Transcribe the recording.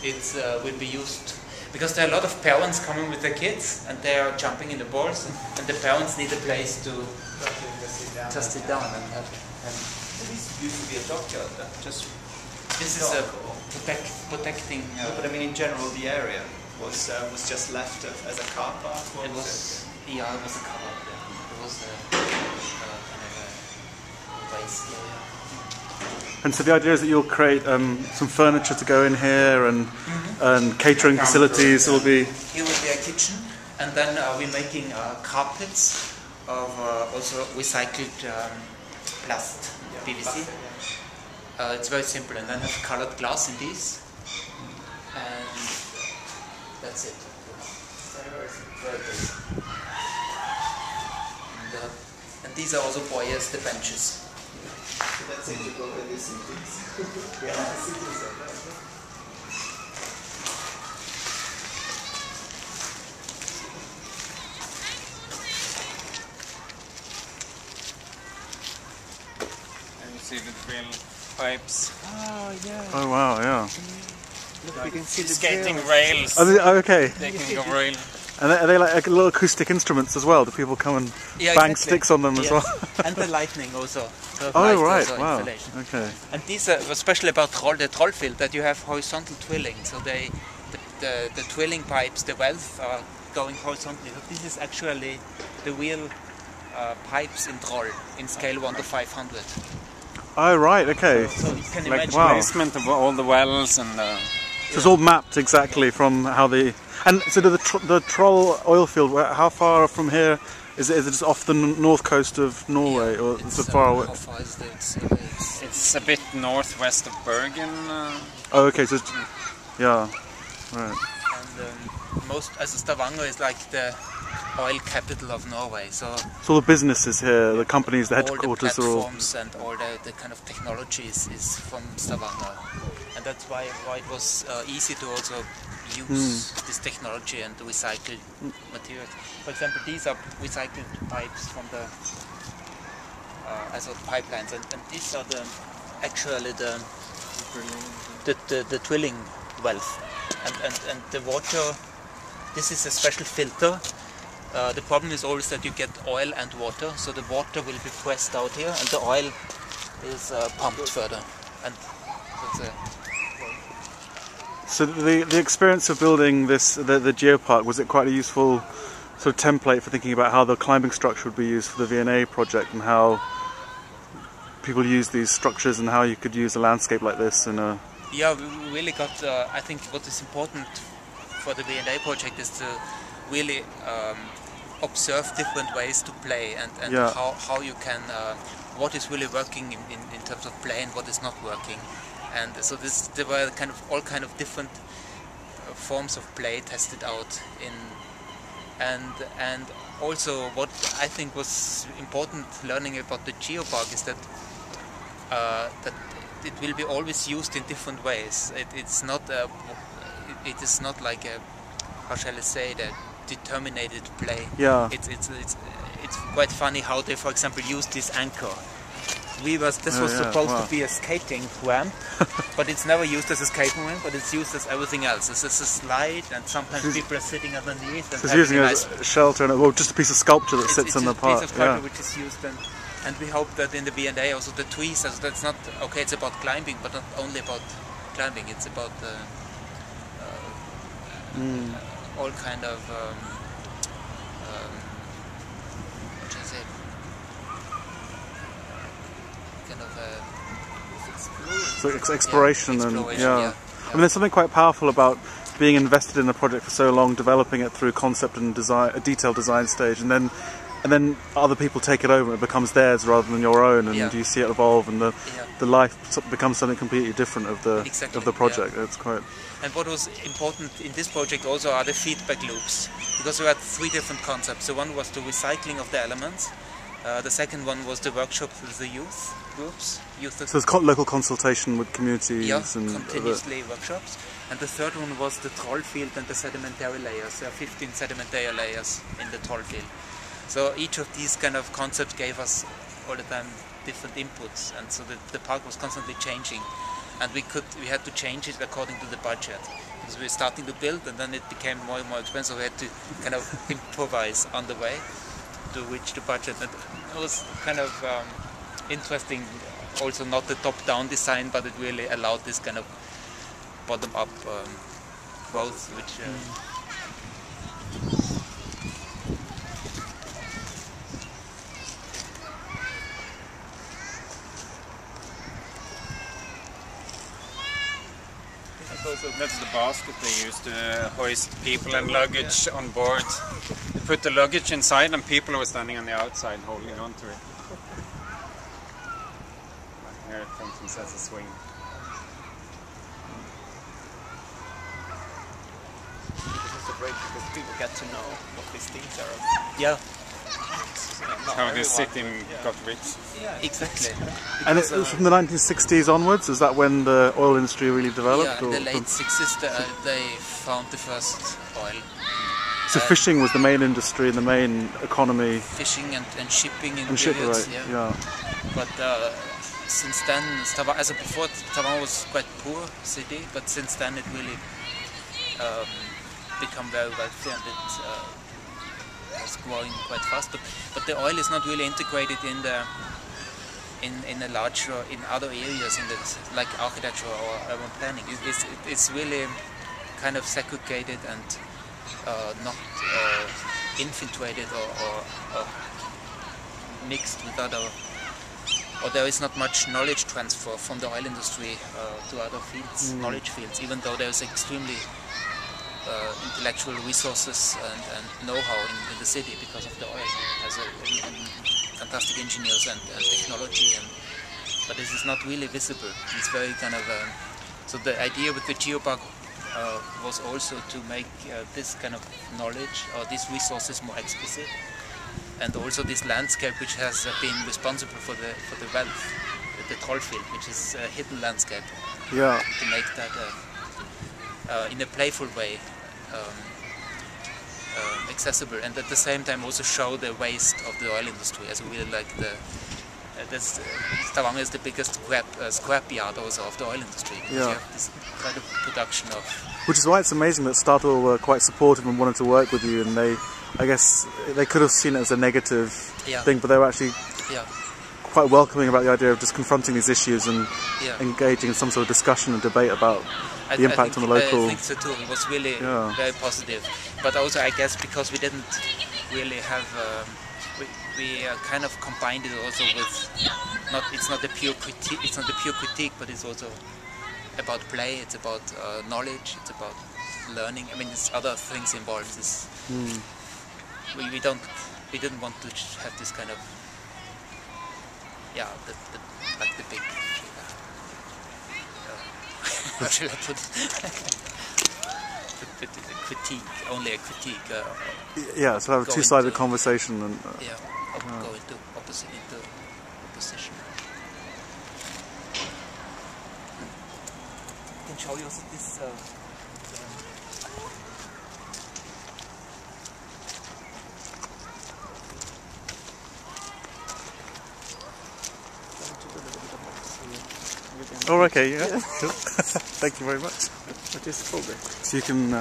it will be used because there are a lot of parents coming with their kids and they are jumping in the balls, and the parents need a place to just sit down and have. This used to be a dockyard. Just this is a protecting. But I mean, in general, the area was just left as a car park. It was a car park. Yeah. It was kind of a waste area. And so the idea is that you'll create some furniture to go in here and catering facilities. Will be here will be a kitchen, and then we're making carpets of also recycled plast PVC. It's very simple, and then have colored glass in these, and that's it. Very basic. And these are also boyas, the benches. So that's integral in these cities. Yeah, cities are that. And you see the drill pipes. Oh, yeah. oh wow, yeah. Look, we can see the Skating drills. rails. Okay. Taking a rail. And are they like little acoustic instruments as well? Do people come and bang sticks on them as well? And the lightning also. Oh right, wow. Okay. And these are especially about the troll field, that you have horizontal drilling. So the drilling pipes, the wells are going horizontally. So this is actually the real pipes in troll in scale 1 to 500. Oh right, okay. So you can Like, imagine. wow. Placement of all the wells and. So it's all mapped exactly from how the. And so the Troll oil field, how far from here is it just off the north coast of Norway, or is it far away? How far is it? It's a bit northwest of Bergen. Oh, okay, so it's, yeah, right. And most, as Stavanger is like the oil capital of Norway, so all the businesses here, the companies, the all the headquarters are all. platforms and all the kind of technologies is from Stavanger, and that's why it was easy to also use this technology and recycled materials. For example, these are recycled pipes from the pipelines, and these are actually the drilling wells, and the water. This is a special filter. The problem is always that you get oil and water, so the water will be pressed out here, and the oil is pumped further. And that's So the experience of building this, the Geopark, was it quite a useful sort of template for thinking about how the climbing structure would be used for the V&A project, and how people use these structures, and how you could use a landscape like this in a... Yeah, we really got, I think what is important for the V&A project is to really observe different ways to play, and how you can, what is really working in terms of play and what is not working. And so there were all kind of different forms of play tested out in, and also what I think was important learning about the Geopark is that it will be always used in different ways. It is not like a, how shall I say, the determined play. Yeah. It's quite funny how they, for example, use this anchor. This was supposed to be a skating ramp, but it's never used as a skating ramp, but it's used as everything else. It's just a slide, and sometimes people are sitting underneath. And it's using it as a shelter, and just a piece of sculpture that sits in the park. It's a piece of sculpture which is used, and we hope that in the V&A also the trees, as that's not, okay, it's about climbing, but not only about climbing, it's about all kind of, what should I say? So exploration, and yeah. I mean, there's something quite powerful about being invested in a project for so long, developing it through concept and design, a detailed design stage, and then other people take it over and it becomes theirs rather than your own, and you see it evolve, and the life becomes something completely different of the project. It's quite. And what was important in this project also are the feedback loops, because we had 3 different concepts. So one was the recycling of the elements. The second one was the workshop with the youth groups. So it's local consultation with communities and continuously workshops. And the third one was the troll field and the sedimentary layers. There are 15 sedimentary layers in the troll field. So each of these kind of concepts gave us all the time different inputs, and so the park was constantly changing, and we had to change it according to the budget. because we were starting to build, and then it became more and more expensive. We had to kind of improvise on the way to reach the budget, and it was kind of interesting. Also, not the top-down design, but it really allowed this kind of bottom-up growth, which. That's the basket they use to hoist people and luggage on board. They put the luggage inside and people were standing on the outside holding on to it. Here it functions as a swing. It's great because people get to know what these things are. Yeah. How the city got rich. Yeah, exactly. And it was from the 1960s onwards. Is that when the oil industry really developed? Yeah, in the late 60s they found the first oil. So fishing was the main industry and the main economy. Fishing and shipping in shipping, periods, right? yeah. But since then, as before, Stavanger was quite poor city, but since then it really become very wealthy, and it's growing quite fast. But the oil is not really integrated in the in a larger in other areas in like architecture or urban planning. It's really kind of segregated and not infiltrated or mixed with other. Or there is not much knowledge transfer from the oil industry to other fields, knowledge fields, even though there is extremely intellectual resources and know-how in the city because of the oil. Has fantastic engineers and technology, but this is not really visible. It's very kind of so the idea with the Geopark was also to make this kind of knowledge or these resources more explicit, and also this landscape which has been responsible for the wealth, the troll field, which is a hidden landscape. Yeah. To make that in a playful way accessible, and at the same time also show the waste of the oil industry, as we really like Stavanger is the biggest scrap yard also of the oil industry. Yeah. You have this kind of production of. Which is why it's amazing that Statoil were quite supportive and wanted to work with you, and I guess they could have seen it as a negative thing, but they were actually quite welcoming about the idea of just confronting these issues and engaging in some sort of discussion and debate about the impact on the local. I think so too. It was really very positive, but also I guess because we didn't really have, we kind of combined it also with it's not a pure critique, but it's also about play. It's about knowledge. It's about learning. I mean, there's other things involved. We didn't want to have this kind of like the big. How shall I put it? Critique, only a critique. So have a two-sided conversation and go into opposition. I can show you also this. Oh, okay, yeah. Cool. Thank you very much. What is progress? So you can